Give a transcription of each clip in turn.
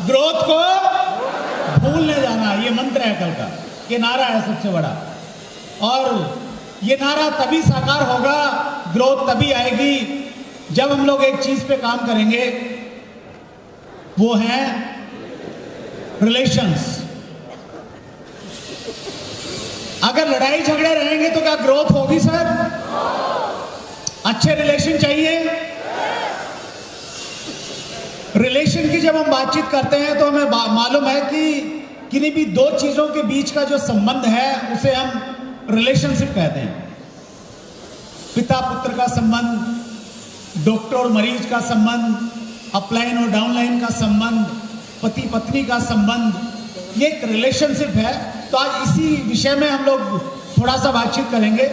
Growth को भूलने जाना, ये मंत्र है कल का, ये नारा है सबसे बड़ा। और ये नारा तभी साकार होगा, ग्रोथ तभी आएगी जब हम लोग एक चीज पे काम करेंगे, वो है रिलेशंस। अगर लड़ाई झगड़े रहेंगे तो क्या ग्रोथ होगी सर? अच्छे रिलेशन चाहिए। रिलेशन की जब हम बातचीत करते हैं तो हमें मालूम है कि किन्हीं भी दो चीजों के बीच का जो संबंध है उसे हम रिलेशनशिप कहते हैं। पिता पुत्र का संबंध, डॉक्टर और मरीज का संबंध, अपलाइन और डाउनलाइन का संबंध, पति पत्नी का संबंध, ये एक रिलेशनशिप है। तो आज इसी विषय में हम लोग थोड़ा सा बातचीत करेंगे।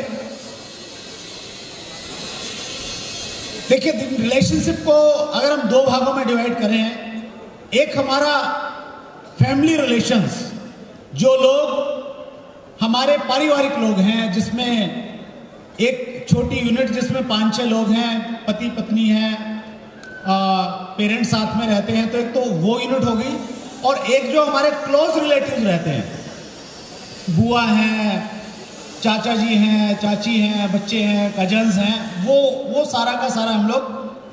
देखिए, रिलेशनशिप को अगर हम दो भागों में डिवाइड करें, एक हमारा फैमिली रिलेशंस, जो लोग हमारे पारिवारिक लोग हैं, जिसमें एक छोटी यूनिट जिसमें 5-6 लोग हैं, पति पत्नी हैं, पेरेंट्स साथ में रहते हैं, तो एक तो वो यूनिट हो गई। और एक जो हमारे क्लोज रिलेटिव्स रहते हैं, बुआ हैं, चाचा जी हैं, चाची हैं, बच्चे हैं, कजन्स हैं, वो सारा का सारा हम लोग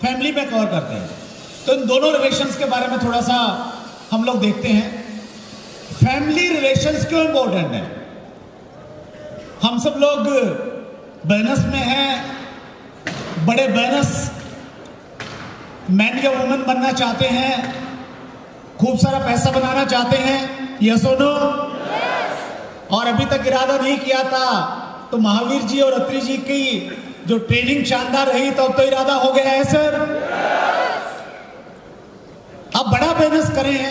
फैमिली में कवर करते हैं। तो इन दोनों रिलेशंस के बारे में थोड़ा सा हम लोग देखते हैं। फैमिली रिलेशंस क्यों इंपॉर्टेंट है? हम सब लोग बिजनेस में हैं, बड़े बिजनेस मैन या वुमेन बनना चाहते हैं, खूब सारा पैसा बनाना चाहते हैं, यस और नो? और अभी तक इरादा नहीं किया था तो महावीर जी और अत्री जी की जो ट्रेनिंग शानदार रही तो अब तो इरादा हो गया है सर। अब बड़ा बिजनेस करें,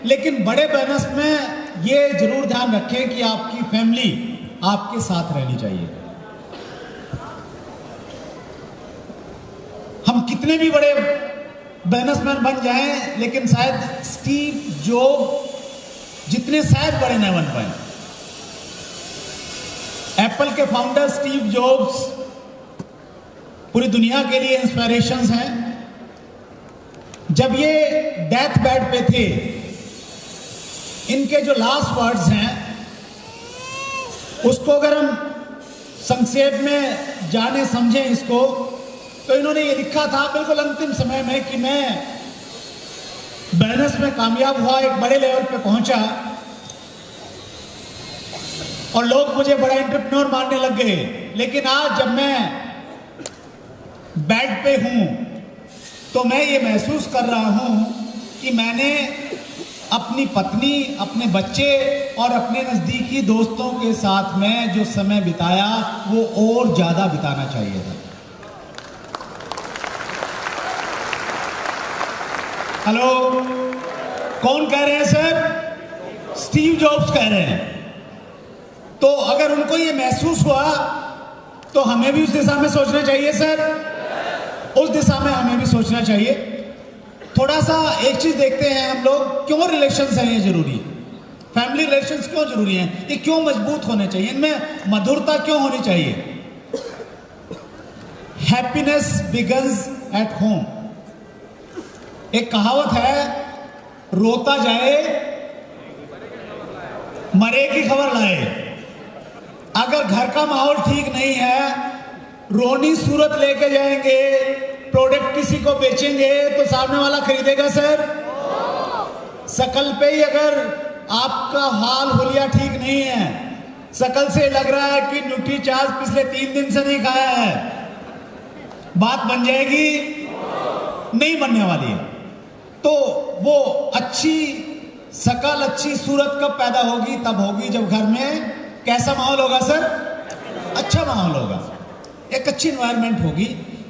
लेकिन बड़े बिजनेस में ये जरूर ध्यान रखें कि आपकी फैमिली आपके साथ रहनी चाहिए। हम कितने भी बड़े बिजनेसमैन बन जाएं, लेकिन शायद स्टीव जॉब्स जितने शायद बड़े न बन पाए। एप्पल के फाउंडर स्टीव जॉब्स पूरी दुनिया के लिए इंस्पिरेशंस हैं। जब ये डेथ बेड पे थे, इनके जो लास्ट वर्ड्स हैं उसको अगर हम संक्षेप में जाने समझें इसको, तो इन्होंने ये लिखा था बिल्कुल अंतिम समय में कि मैं बिजनेस में कामयाब हुआ, एक बड़े लेवल पे पहुंचा और लोग मुझे बड़ा एंटरप्रेन्योर मानने लग गए, लेकिन आज जब मैं बेड पे हूं तो मैं ये महसूस कर रहा हूं कि मैंने अपनी पत्नी, अपने बच्चे और अपने नजदीकी दोस्तों के साथ में जो समय बिताया वो और ज्यादा बिताना चाहिए था। हेलो, कौन कह रहे हैं सर? स्टीव जॉब्स कह रहे हैं। तो अगर उनको ये महसूस हुआ तो हमें भी उस दिशा में सोचना चाहिए सर। उस दिशा में हमें भी सोचना चाहिए। थोड़ा सा एक चीज देखते हैं हम लोग, क्यों रिलेशंस हैं ये जरूरी, फैमिली रिलेशंस क्यों जरूरी हैं, ये क्यों मजबूत होने चाहिए, इनमें मधुरता क्यों होनी चाहिए। Happiness begins at home. एक कहावत है, रोता जाए मरे की खबर लाए। अगर घर का माहौल ठीक नहीं है, रोनी सूरत लेके जाएंगे, प्रोडक्ट किसी को बेचेंगे तो सामने वाला खरीदेगा सर? शकल पे ही अगर आपका हाल हुलिया ठीक नहीं है, शकल से लग रहा है कि न्यूट्री चार्ज पिछले 3 दिन से नहीं खाया है, बात बन जाएगी? नहीं बनने वाली है। तो वो अच्छी शकल, अच्छी सूरत कब पैदा होगी? तब होगी जब घर में कैसा माहौल होगा सर? अच्छा माहौल होगा, एक अच्छी एनवायरनमेंट होगी।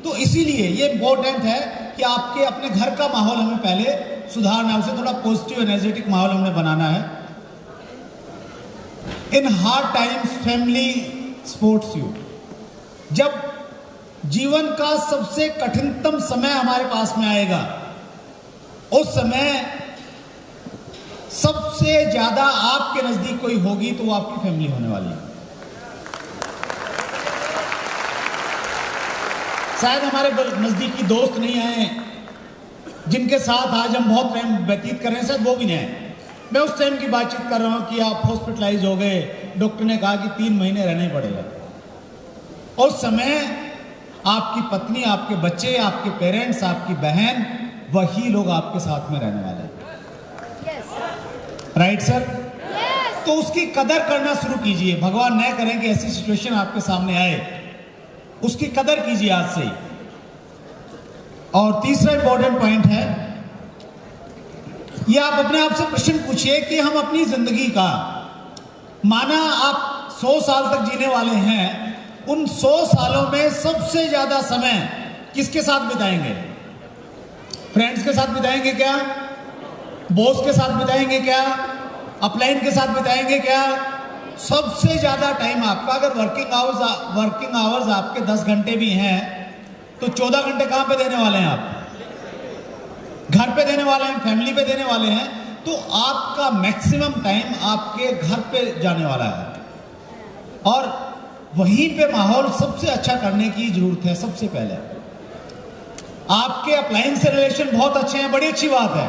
तो इसीलिए ये इंपॉर्टेंट है कि आपके अपने घर का माहौल हमें पहले सुधारना है, उसे थोड़ा पॉजिटिव एनर्जेटिक माहौल हमने बनाना है। In hard times family supports you. जब जीवन का सबसे कठिनतम समय हमारे पास में आएगा, उस समय सबसे ज्यादा आपके नजदीक कोई होगी तो वो आपकी फैमिली होने वाली है। शायद हमारे नजदीकी दोस्त नहीं आए, जिनके साथ आज हम बहुत टाइम व्यतीत कर रहे हैं, शायद वो भी नहीं है। मैं उस टाइम की बातचीत कर रहा हूँ कि आप हॉस्पिटलाइज हो गए, डॉक्टर ने कहा कि 3 महीने रहना ही पड़ेगा। उस समय आपकी पत्नी, आपके बच्चे, आपके पेरेंट्स, आपकी बहन, वही लोग आपके साथ में रहने वाले हैं। Right sir? तो उसकी कदर करना शुरू कीजिए। भगवान न करें कि ऐसी सिचुएशन आपके सामने आए, उसकी कदर कीजिए आज से ही। और तीसरा इंपॉर्टेंट पॉइंट है, ये आप अपने आप से प्रश्न पूछिए कि हम अपनी जिंदगी का, माना आप 100 साल तक जीने वाले हैं, उन 100 सालों में सबसे ज्यादा समय किसके साथ बिताएंगे? फ्रेंड्स के साथ बिताएंगे क्या? बॉस के साथ बिताएंगे क्या? अपलाइन के साथ बिताएंगे क्या? सबसे ज्यादा टाइम आपका, अगर वर्किंग आवर्स आपके 10 घंटे भी हैं, तो 14 घंटे कहां पे देने वाले हैं आप? घर पे देने वाले हैं, फैमिली पे देने वाले हैं। तो आपका मैक्सिमम टाइम आपके घर पे जाने वाला है और वहीं पे माहौल सबसे अच्छा करने की जरूरत है। सबसे पहले आपके अपलाइन से रिलेशन बहुत अच्छे हैं, बड़ी अच्छी बात है।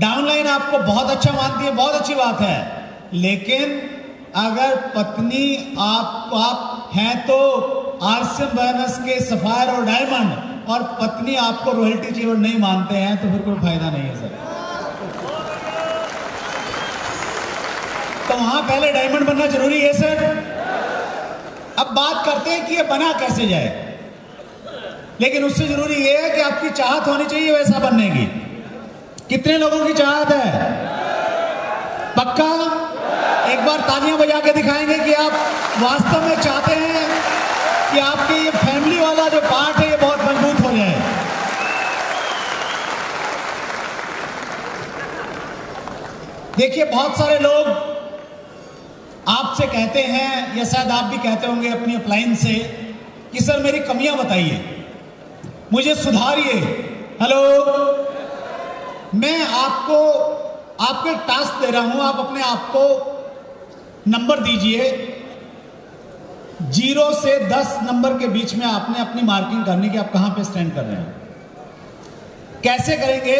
डाउनलाइन आपको बहुत अच्छा मानती है, बहुत अच्छी बात है। लेकिन अगर पत्नी आप हैं तो आरसीएम बैनर्स के सफायर और डायमंड, और पत्नी आपको रॉयल्टी चीवर नहीं मानते हैं, तो फिर कोई फायदा नहीं है सर। तो वहां पहले डायमंड बनना जरूरी है सर। अब बात करते हैं कि ये बना कैसे जाए, लेकिन उससे जरूरी ये है कि आपकी चाहत होनी चाहिए वैसा बनने की। कितने लोगों की चाहत है? पक्का? एक बार तालियां बजा के दिखाएंगे कि आप वास्तव में चाहते हैं कि आपके ये फैमिली वाला जो पार्ट है ये बहुत मजबूत हो जाए। देखिए, बहुत सारे लोग आपसे कहते हैं, या शायद आप भी कहते होंगे अपनी अपलाइन से, कि सर मेरी कमियां बताइए, मुझे सुधारिए। हेलो, मैं आपको एक टास्क दे रहा हूं, आप अपने आप को नंबर दीजिए। 0 से 10 नंबर के बीच में आपने अपनी मार्किंग करनी कि आप कहां पे स्टैंड कर रहे हैं। कैसे करेंगे?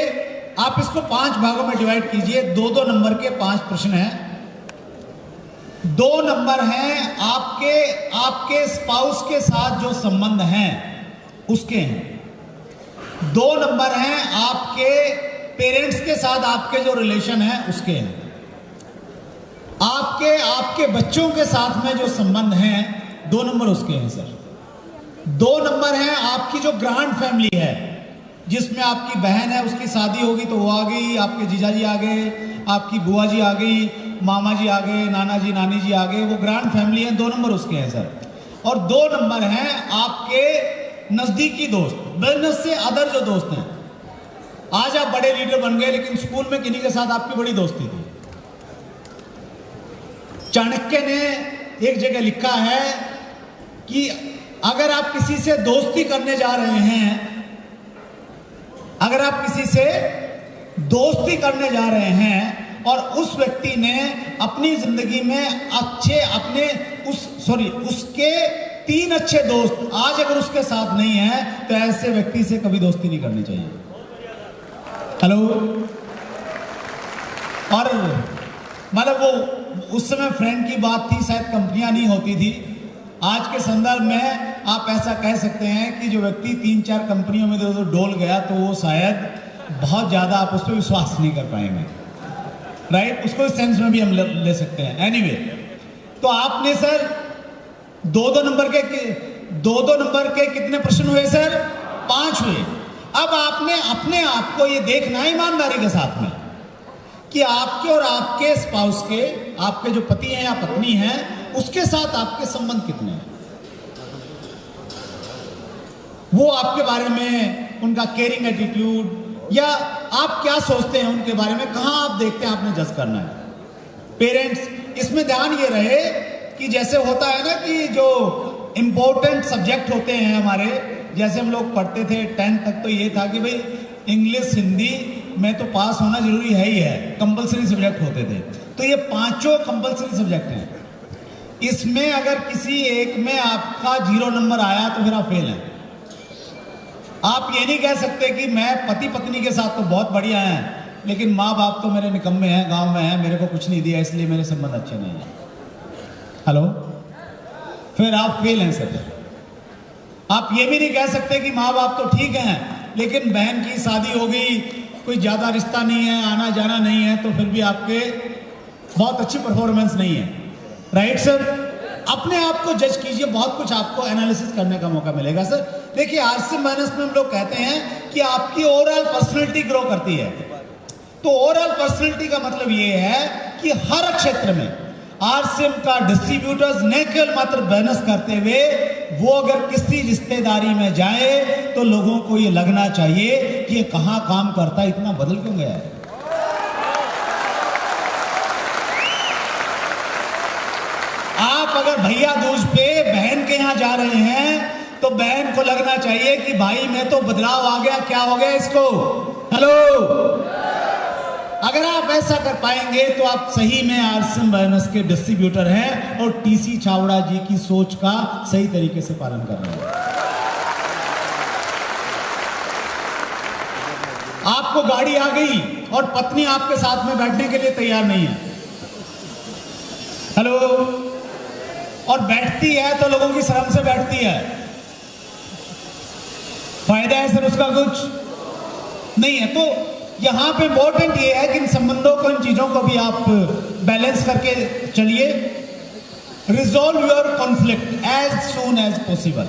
आप इसको 5 भागों में डिवाइड कीजिए। 2-2 नंबर के 5 प्रश्न हैं। 2 नंबर हैं आपके स्पाउस के साथ जो संबंध हैं उसके हैं। 2 नंबर हैं आपके पेरेंट्स के साथ आपके जो रिलेशन है उसके हैं। आपके बच्चों के साथ में जो संबंध हैं, 2 नंबर उसके हैं सर। 2 नंबर हैं आपकी जो ग्रांड फैमिली है, जिसमें आपकी बहन है, उसकी शादी होगी तो वो आ गई, आपके जीजा जी आ गए, आपकी बुआ जी आ गई, मामा जी आ गए, नाना जी नानी जी आ गए, वो ग्रांड फैमिली है। 2 नंबर उसके हैं सर। और 2 नंबर हैं आपके नजदीकी दोस्त, बिजनेस से अदर जो दोस्त हैं। आज आप बड़े लीडर बन गए, लेकिन स्कूल में किन्हीं के साथ आपकी बड़ी दोस्ती थी। चाणक्य ने एक जगह लिखा है कि अगर आप किसी से दोस्ती करने जा रहे हैं, अगर आप किसी से दोस्ती करने जा रहे हैं और उस व्यक्ति ने अपनी जिंदगी में उसके 3 अच्छे दोस्त आज अगर उसके साथ नहीं है, तो ऐसे व्यक्ति से कभी दोस्ती नहीं करनी चाहिए। हेलो, और मतलब वो उस समय फ्रेंड की बात थी, शायद कंपनियां नहीं होती थी। आज के संदर्भ में आप ऐसा कह सकते हैं कि जो व्यक्ति 3-4 कंपनियों में डोल गया, तो वो शायद बहुत ज़्यादा आप उस पर विश्वास नहीं कर पाएंगे। राइट? उसको इस सेंस में भी हम ले सकते हैं। एनीवे, तो आपने सर 2-2 नंबर के कितने प्रश्न हुए सर? 5 हुए। अब आपने अपने आप को ये देखना है ईमानदारी के साथ में कि आपके और आपके स्पाउस के, आपके जो पति हैं या पत्नी हैं, उसके साथ आपके संबंध कितने हैं। वो आपके बारे में, उनका केयरिंग एटीट्यूड, या आप क्या सोचते हैं उनके बारे में, कहां आप देखते हैं, आपने जज करना है। पेरेंट्स, इसमें ध्यान ये रहे कि जैसे होता है ना कि जो इंपॉर्टेंट सब्जेक्ट होते हैं हमारे, जैसे हम लोग पढ़ते थे 10th तक, तो ये था कि भाई इंग्लिश हिंदी में तो पास होना जरूरी है ही है, कंपलसरी सब्जेक्ट होते थे। तो ये 5 कंपलसरी सब्जेक्ट हैं। इसमें अगर किसी एक में आपका 0 नंबर आया तो फिर आप फेल हैं। आप ये नहीं कह सकते कि मैं पति पत्नी के साथ तो बहुत बढ़िया हैं, लेकिन माँ बाप तो मेरे निकम्मे हैं, गांव में हैं, मेरे को कुछ नहीं दिया इसलिए मेरे संबंध अच्छे नहीं हैं। हेलो, फिर आप फेल हैं सर। आप ये भी नहीं कह सकते कि माँ बाप तो ठीक हैं, लेकिन बहन की शादी हो गई, कोई ज़्यादा रिश्ता नहीं है, आना जाना नहीं है, तो फिर भी आपके बहुत अच्छी परफॉर्मेंस नहीं है। Right sir? अपने आप को जज कीजिए, बहुत कुछ आपको एनालिसिस करने का मौका मिलेगा सर। देखिए, आरसीएम माइनस में हम लोग कहते हैं कि आपकी ओवरऑल पर्सनैलिटी ग्रो करती है। तो ओवरऑल पर्सनैलिटी का मतलब ये है कि हर क्षेत्र में आरसीएम का डिस्ट्रीब्यूटर्स न केवल मात्र बोनस करते हुए वो अगर किसी रिश्तेदारी में जाए तो लोगों को ये लगना चाहिए कि ये कहां काम करता है, इतना बदल क्यों गया है। आप अगर भैया दूज पे बहन के यहां जा रहे हैं तो बहन को लगना चाहिए कि भाई में तो बदलाव आ गया, क्या हो गया इसको। हेलो, अगर आप ऐसा कर पाएंगे तो आप सही में आरसीएम बोनस के डिस्ट्रीब्यूटर हैं और टीसी छावड़ा जी की सोच का सही तरीके से पालन कर रहे हैं। आपको गाड़ी आ गई और पत्नी आपके साथ में बैठने के लिए तैयार नहीं है। हेलो, और बैठती है तो लोगों की शर्म से बैठती है। फायदा है सर उसका कुछ नहीं है। तो यहां पे इंपॉर्टेंट ये है कि इन संबंधों को, इन चीजों को भी आप बैलेंस करके चलिए। Resolve your conflict as soon as possible.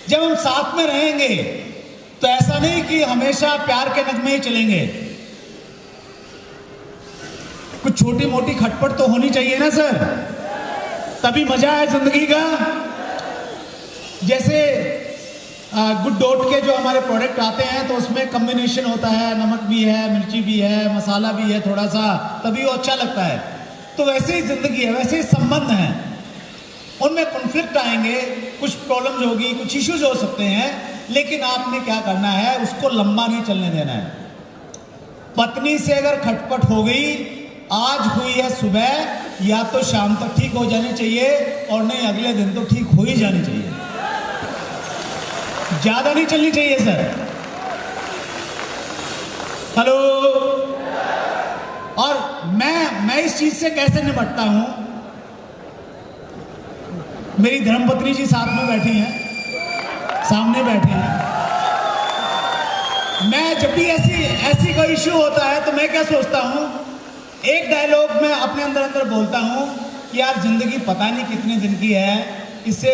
जब हम साथ में रहेंगे तो ऐसा नहीं कि हमेशा प्यार के नगमे ही चलेंगे, कुछ छोटी मोटी खटपट तो होनी चाहिए ना सर, तभी मजा है जिंदगी का। जैसे गुड डॉट के जो हमारे प्रोडक्ट आते हैं तो उसमें कॉम्बिनेशन होता है, नमक भी है, मिर्ची भी है, मसाला भी है थोड़ा सा, तभी वो अच्छा लगता है। तो वैसे ही जिंदगी है, वैसे ही संबंध हैं, उनमें कॉन्फ्लिक्ट आएंगे, कुछ प्रॉब्लम्स होगी, कुछ इश्यूज हो सकते हैं, लेकिन आपने क्या करना है, उसको लंबा नहीं चलने देना है। पत्नी से अगर खटपट हो गई, आज हुई है सुबह, या तो शाम तक ठीक हो जानी चाहिए, और नहीं अगले दिन तो ठीक हो ही जानी चाहिए, ज्यादा नहीं चलनी चाहिए सर। हेलो, और मैं इस चीज से कैसे निपटता हूं। मेरी धर्मपत्नी जी साथ में बैठी हैं, सामने बैठे हैं। मैं जब भी ऐसी कोई इश्यू होता है तो मैं क्या सोचता हूं, एक डायलॉग मैं अपने अंदर बोलता हूं कि यार जिंदगी पता नहीं कितने दिन की है, इसे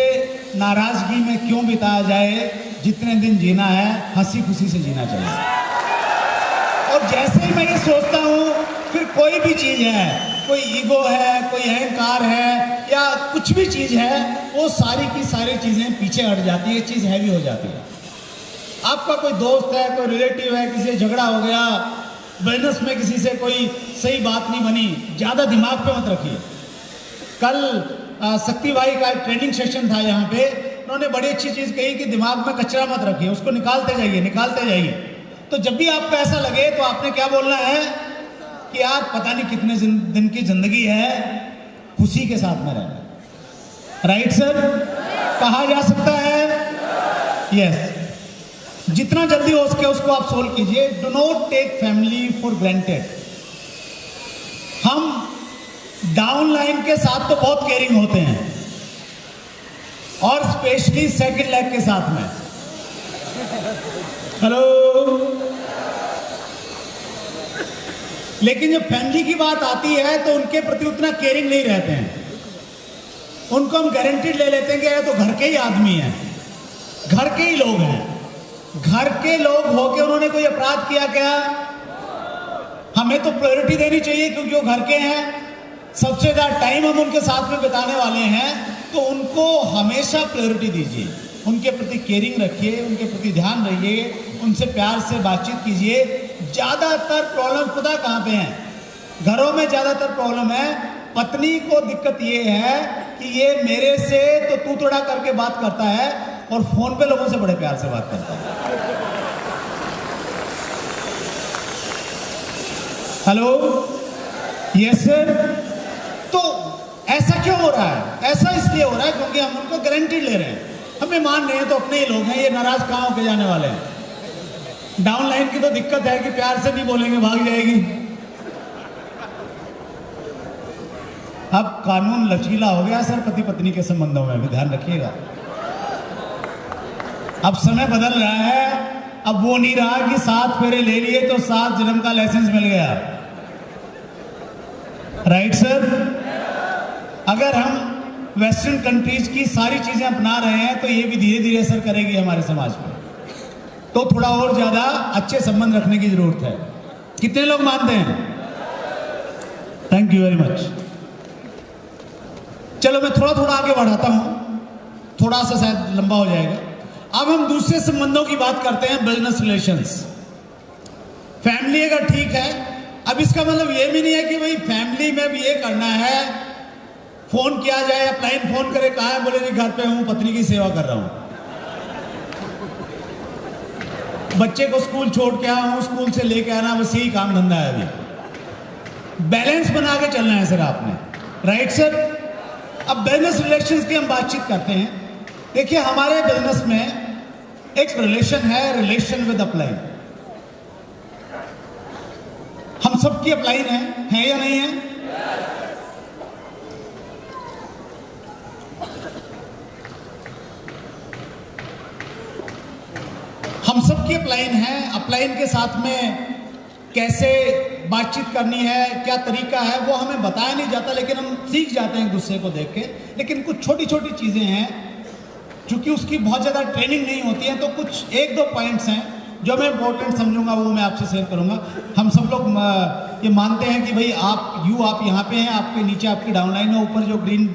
नाराजगी में क्यों बिताया जाए, जितने दिन जीना है हंसी खुशी से जीना चाहिए। और जैसे ही मैं ये सोचता हूँ, फिर कोई भी चीज़ है, कोई ईगो है, कोई अहंकार है, या कुछ भी चीज़ है, वो सारी की सारी चीज़ें पीछे हट जाती है, चीज़ हैवी हो जाती है। आपका कोई दोस्त है, कोई रिलेटिव है, किसी से झगड़ा हो गया, बिजनेस में किसी से कोई सही बात नहीं बनी, ज़्यादा दिमाग पे मत रखिए। कल शक्ति भाई का एक ट्रेनिंग सेशन था यहाँ पे, उन्होंने बड़ी अच्छी चीज़ कही कि दिमाग में कचरा मत रखिए, उसको निकालते जाइए। तो जब भी आपको ऐसा लगे तो आपने क्या बोलना है कि यार पता नहीं कितने दिन की जिंदगी है, खुशी के साथ में रहना। राइट सर, कहा जा सकता है यस। जितना जल्दी हो सके उसको आप सोल्व कीजिए। Do not take family for granted. हम डाउनलाइन के साथ तो बहुत केयरिंग होते हैं, और स्पेशली सेकंड लेग के साथ में। हेलो, लेकिन जब फैमिली की बात आती है तो उनके प्रति उतना केयरिंग नहीं रहते हैं। उनको हम गारंटीड ले लेते हैं कि ये तो घर के ही आदमी हैं, घर के ही लोग हैं। घर के लोग होके उन्होंने कोई अपराध किया क्या? हमें तो प्रायोरिटी देनी चाहिए क्योंकि वो घर के हैं, सबसे ज़्यादा टाइम हम उनके साथ में बिताने वाले हैं, तो उनको हमेशा प्रायोरिटी दीजिए, उनके प्रति केयरिंग रखिए, उनके प्रति ध्यान रहिए, उनसे प्यार से बातचीत कीजिए। ज़्यादातर प्रॉब्लम पता कहाँ पे हैं? घरों में ज़्यादातर प्रॉब्लम है, पत्नी को दिक्कत ये है कि ये मेरे से तो तू तोड़ा करके बात करता है और फोन पे लोगों से बड़े प्यार से बात करता है। Hello, yes sir. तो ऐसा क्यों हो रहा है? ऐसा इसलिए हो रहा है क्योंकि हम उनको गारंटी ले रहे हैं। हमें मान रहे हैं तो अपने ही लोग हैं, ये नाराज कहाँ होके जाने वाले हैं। डाउन लाइन की तो दिक्कत है कि प्यार से नहीं बोलेंगे, भाग जाएगी। अब कानून लचीला हो गया सर पति पत्नी के संबंधों में भी, ध्यान रखिएगा। अब समय बदल रहा है, अब वो नहीं रहा कि 7 फेरे ले लिए तो 7 जन्म का लाइसेंस मिल गया। Right sir? अगर हम वेस्टर्न कंट्रीज की सारी चीजें अपना रहे हैं तो ये भी धीरे धीरे असर करेगी हमारे समाज पर, तो थोड़ा और ज्यादा अच्छे संबंध रखने की जरूरत है। कितने लोग मानते हैं? Thank you very much. चलो मैं थोड़ा थोड़ा आगे बढ़ाता हूं, थोड़ा सा शायद लंबा हो जाएगा। अब हम दूसरे संबंधों की बात करते हैं, बिजनेस रिलेशंस। फैमिली अगर ठीक है, अब इसका मतलब ये भी नहीं है कि भाई फैमिली में भी ये करना है, फोन किया जाए, अपलाइन फोन करे, कहा है, बोले जी घर पे हूं, पत्नी की सेवा कर रहा हूं, बच्चे को स्कूल छोड़ के आया हूं, स्कूल से लेके आना, बस यही काम धंधा है। अभी बैलेंस बना के चलना है सर आपने। Right sir? अब बिजनेस रिलेशंस की हम बातचीत करते हैं। देखिए हमारे बिजनेस में एक रिलेशन है, रिलेशन विद अपलाइन। हम सबकी अपलाइन है या नहीं है? हम सबकी अपलाइन है। अपलाइन के साथ में कैसे बातचीत करनी है, क्या तरीका है, वो हमें बताया नहीं जाता, लेकिन हम सीख जाते हैं एक दूसरे को देख के। लेकिन कुछ छोटी छोटी चीजें हैं, क्योंकि उसकी बहुत ज़्यादा ट्रेनिंग नहीं होती है, तो कुछ 1-2 पॉइंट्स हैं जो मैं इंपॉर्टेंट समझूंगा, वो मैं आपसे शेयर करूंगा। हम सब लोग ये मानते हैं कि भाई आप यहाँ पे हैं, आपके नीचे आपकी डाउनलाइन है, ऊपर जो ग्रीन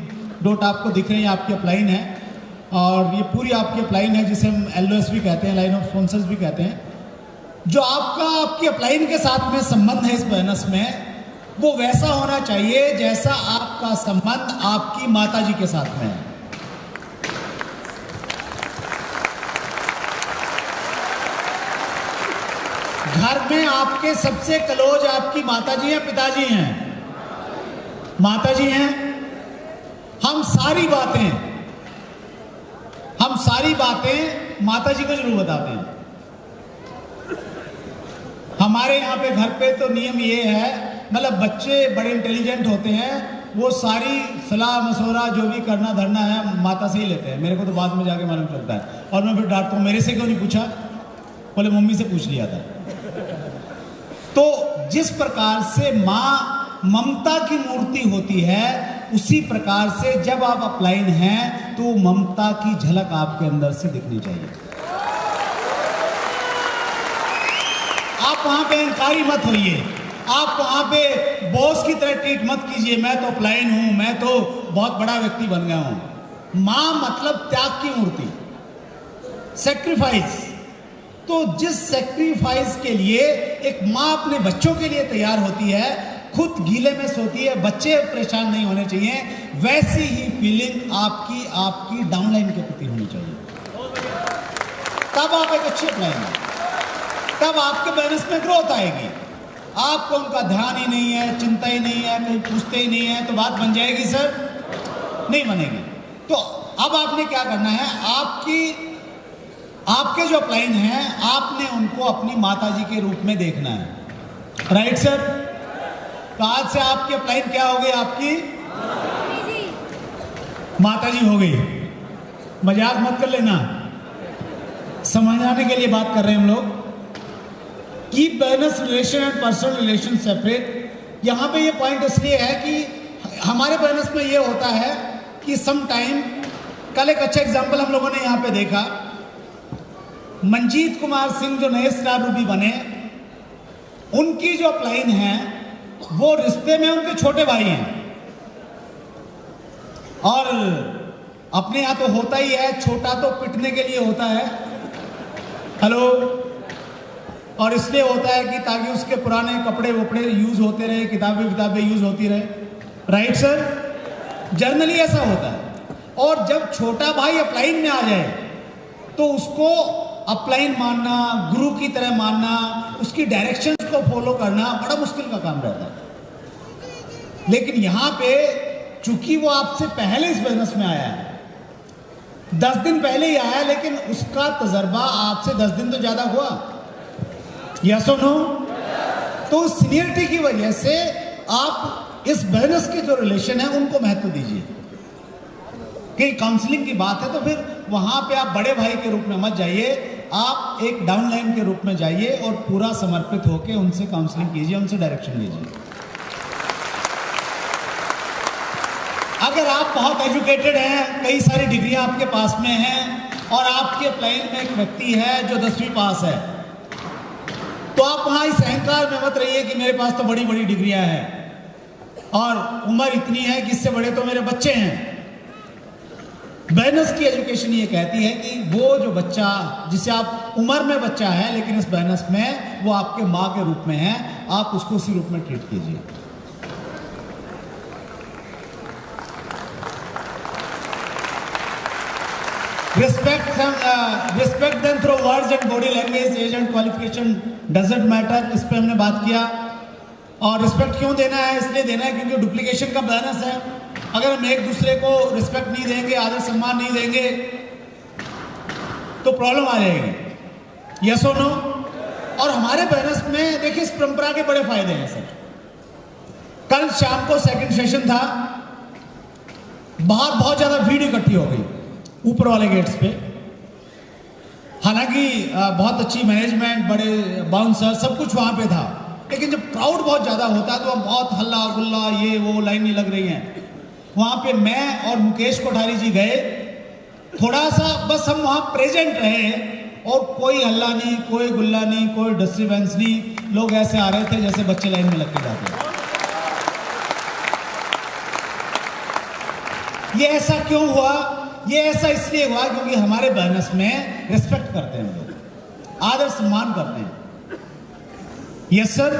डॉट आपको दिख रहे हैं आपकी अपलाइन है, और ये पूरी आपकी अपलाइन है, जिसे हम LOS भी कहते हैं, लाइन ऑफ स्पॉन्सर्स भी कहते हैं। जो आपकी अपलाइन के साथ में संबंध है इस बिजनेस में, वो वैसा होना चाहिए जैसा आपका संबंध आपकी माताजी के साथ में है। घर में आपके सबसे क्लोज आपकी माताजी हैं, पिताजी हैं? माताजी हैं। हम सारी बातें माताजी को जरूर बताते हैं। हमारे यहाँ पे घर पे तो नियम ये है, मतलब बच्चे बड़े इंटेलिजेंट होते हैं, वो सारी सलाह मशवरा जो भी करना धरना है माता से ही लेते हैं। मेरे को तो बाद में जाके मालूम चलता है, और मैं फिर डांटता हूँ, मेरे से क्यों नहीं पूछा? बोले मम्मी से पूछ लिया था। तो जिस प्रकार से माँ ममता की मूर्ति होती है, उसी प्रकार से जब आप अपलाइन हैं तो ममता की झलक आपके अंदर से दिखनी चाहिए। आप वहां पे अहंकारी मत होइए, आप वहां पे बॉस की तरह ट्रीट मत कीजिए, मैं तो अपलाइन हूं, मैं तो बहुत बड़ा व्यक्ति बन गया हूं। मां मतलब त्याग की मूर्ति, सैक्रिफाइस। तो जिस सैक्रिफाइस के लिए एक माँ अपने बच्चों के लिए तैयार होती है, खुद गीले में सोती है, बच्चे परेशान नहीं होने चाहिए, वैसी ही फीलिंग आपकी डाउनलाइन के प्रति होनी चाहिए। तब आप एक अच्छी अपलाइन है, तब आपके बिजनेस में ग्रोथ आएगी। आपको उनका ध्यान ही नहीं है, चिंता ही नहीं है, कोई पूछते ही नहीं है, तो बात बन जाएगी सर? नहीं बनेगी। तो अब आपने क्या करना है, आपके जो अपलाइन हैं, आपने उनको अपनी माताजी के रूप में देखना है। Right sir? तो आज से आपकी अपलाइन क्या हो गई? आपकी माताजी हो गई। मजाक मत कर लेना, समझाने के लिए बात कर रहे हैं हम लोग। Keep business relation and personal relation separate. यहाँ पे ये पॉइंट इसलिए है कि हमारे बिजनेस में ये होता है कि सम टाइम, कल एक अच्छा एग्जांपल हम लोगों ने यहाँ पे देखा, मंजीत कुमार सिंह जो नए स्टार रूबी बने, उनकी जो अपलाइन है वो रिश्ते में उनके छोटे भाई हैं, और अपने यहाँ तो होता ही है, छोटा तो पिटने के लिए होता है, हेलो, और इसलिए होता है कि ताकि उसके पुराने कपड़े वपड़े यूज होते रहे, किताबें यूज होती रहे। Right sir? जनरली ऐसा होता है। और जब छोटा भाई अपलाइन में आ जाए तो उसको अपलाइन मानना, गुरु की तरह मानना, उसकी डायरेक्शंस को फॉलो करना बड़ा मुश्किल का काम रहता है। लेकिन यहाँ पे चूंकि वो आपसे पहले इस बिजनेस में आया है, 10 दिन पहले ही आया, लेकिन उसका तजर्बा आपसे 10 दिन तो ज्यादा हुआ, यस और नो? तो सीनियरिटी की वजह से आप इस बहनस के जो रिलेशन है उनको महत्व दीजिए। कि काउंसलिंग की बात है तो फिर वहां पे आप बड़े भाई के रूप में मत जाइए, आप एक डाउनलाइन के रूप में जाइए और पूरा समर्पित होकर उनसे काउंसलिंग कीजिए, उनसे डायरेक्शन लीजिए। अगर आप बहुत एजुकेटेड हैं, कई सारी डिग्रियां आपके पास में हैं और आपके प्लान में एक व्यक्ति है जो 10वीं पास है, तो आप वहां इस अहंकार में मत रहिए कि मेरे पास तो बड़ी बड़ी डिग्रियां हैं और उम्र इतनी है कि इससे बड़े तो मेरे बच्चे हैं। बहनस की एजुकेशन ये कहती है कि वो जो बच्चा जिसे आप उम्र में बच्चा है लेकिन इस बहनस में वो आपके माँ के रूप में है, आप उसको उसी रूप में ट्रीट कीजिए। Respect them through words and body language, age and qualification doesn't matter, इस पे हमने बात किया। और रिस्पेक्ट क्यों देना है? इसलिए देना है क्योंकि डुप्लीकेशन का बहनस है। अगर हम एक दूसरे को रिस्पेक्ट नहीं देंगे, आदर सम्मान नहीं देंगे तो प्रॉब्लम आ जाएगी, यस और नो? और हमारे बहनस में देखिए इस परंपरा के बड़े फायदे हैं सर। कल शाम को सेकंड सेशन था, बाहर बहुत ज्यादा भीड़ इकट्ठी हो गई ऊपर वाले गेट्स पे। हालांकि बहुत अच्छी मैनेजमेंट, बड़े बाउंसर, सब कुछ वहां पे था, लेकिन जब क्राउड बहुत ज्यादा होता है तो बहुत हल्ला गुल्ला, ये वो, लाइन नहीं लग रही है। वहां पे मैं और मुकेश कोठारी जी गए, थोड़ा सा बस हम वहां प्रेजेंट रहे और कोई हल्ला नहीं, कोई गुल्ला नहीं, कोई डिस्टर्बेंस नहीं। लोग ऐसे आ रहे थे जैसे बच्चे लाइन में लग के जाते हैं। ये ऐसा क्यों हुआ? ये ऐसा इसलिए हुआ क्योंकि हमारे बहनस में रिस्पेक्ट करते हैं लोग, आदर सम्मान करते हैं, यस सर।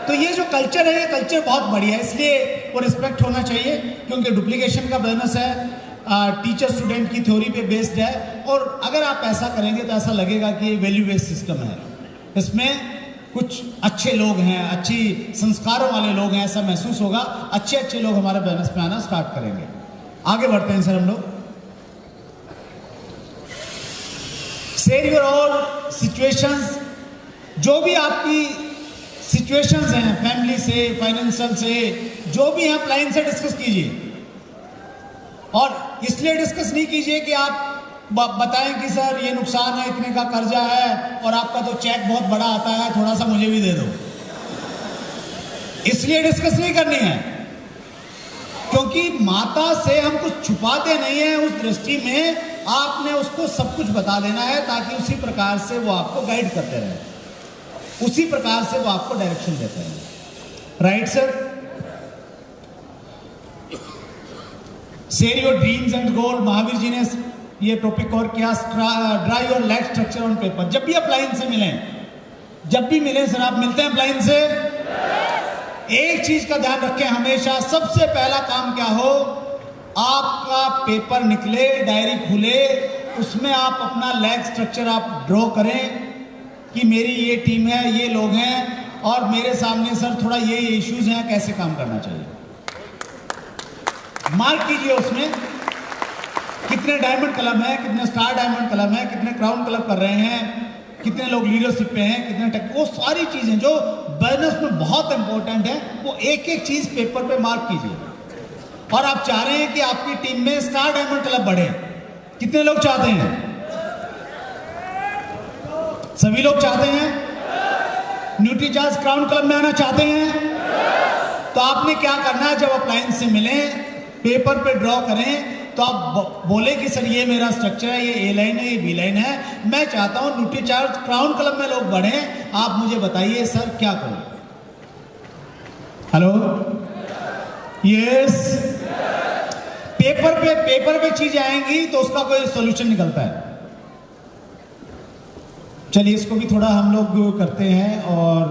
तो ये जो कल्चर है, ये कल्चर बहुत बढ़िया है, इसलिए वो रिस्पेक्ट होना चाहिए। क्योंकि डुप्लीकेशन का बहनस है, टीचर स्टूडेंट की थ्योरी पे बेस्ड है, और अगर आप ऐसा करेंगे तो ऐसा लगेगा कि ये वैल्यू बेस्ड सिस्टम है। इसमें कुछ अच्छे लोग हैं, अच्छी संस्कारों वाले लोग हैं, ऐसा महसूस होगा। अच्छे अच्छे लोग हमारे बहनस में आना स्टार्ट करेंगे। आगे बढ़ते हैं सर हम लोग। शेयर योर ऑल सिचुएशंस, जो भी आपकी सिचुएशंस हैं, फैमिली से, फाइनेंशियल से, जो भी हैं क्लाइंट से डिस्कस कीजिए। और इसलिए डिस्कस नहीं कीजिए कि आप बताएं कि सर ये नुकसान है, इतने का कर्जा है और आपका तो चेक बहुत बड़ा आता है, थोड़ा सा मुझे भी दे दो। इसलिए डिस्कस नहीं करनी है, क्योंकि माता से हम कुछ छुपाते नहीं हैं। उस दृष्टि में आपने उसको सब कुछ बता देना है ताकि उसी प्रकार से वो आपको गाइड करते रहे, उसी प्रकार से वो आपको डायरेक्शन देते हैं। Right sir? Share your dreams and goal, Mahavir ji ने ये टॉपिक और किया। Draw your life structure on paper. जब भी आप लाइन से मिलें, जब भी मिलें सर, आप मिलते हैं लाइन से, एक चीज का ध्यान रखें हमेशा, सबसे पहला काम क्या हो, आपका पेपर निकले, डायरी खुले, उसमें आप अपना लाइफ स्ट्रक्चर आप ड्रॉ करें कि मेरी ये टीम है, ये लोग हैं और मेरे सामने सर थोड़ा ये इश्यूज हैं, कैसे काम करना चाहिए। मार्क कीजिए उसमें कितने डायमंड क्लब हैं, कितने स्टार डायमंड क्लब हैं, कितने क्राउन क्लब कर रहे हैं, कितने लोग लीडरशिप पे हैं, कितने टेक, वो सारी चीजें जो बिजनेस में बहुत इंपॉर्टेंट है, वो एक एक चीज पेपर पे मार्क कीजिए। और आप चाह रहे हैं कि आपकी टीम में स्टार डायमंड क्लब बढ़े, कितने लोग चाहते हैं? सभी लोग चाहते हैं। न्यूट्रीचार्ज क्राउन क्लब में आना चाहते हैं? तो आपने क्या करना है, जब आप लाइन से मिलें, पेपर पे ड्रॉ करें, तो आप बोले कि सर ये मेरा स्ट्रक्चर है, ये ए लाइन है, ये बी लाइन है, मैं चाहता हूं न्यूट्रीचार्ज क्राउन क्लब में लोग बढ़ें, आप मुझे बताइए सर क्या करूं। Hello, yes. पेपर पे चीजें आएंगी तो उसका कोई सॉल्यूशन निकलता है। चलिए इसको भी थोड़ा हम लोग करते हैं और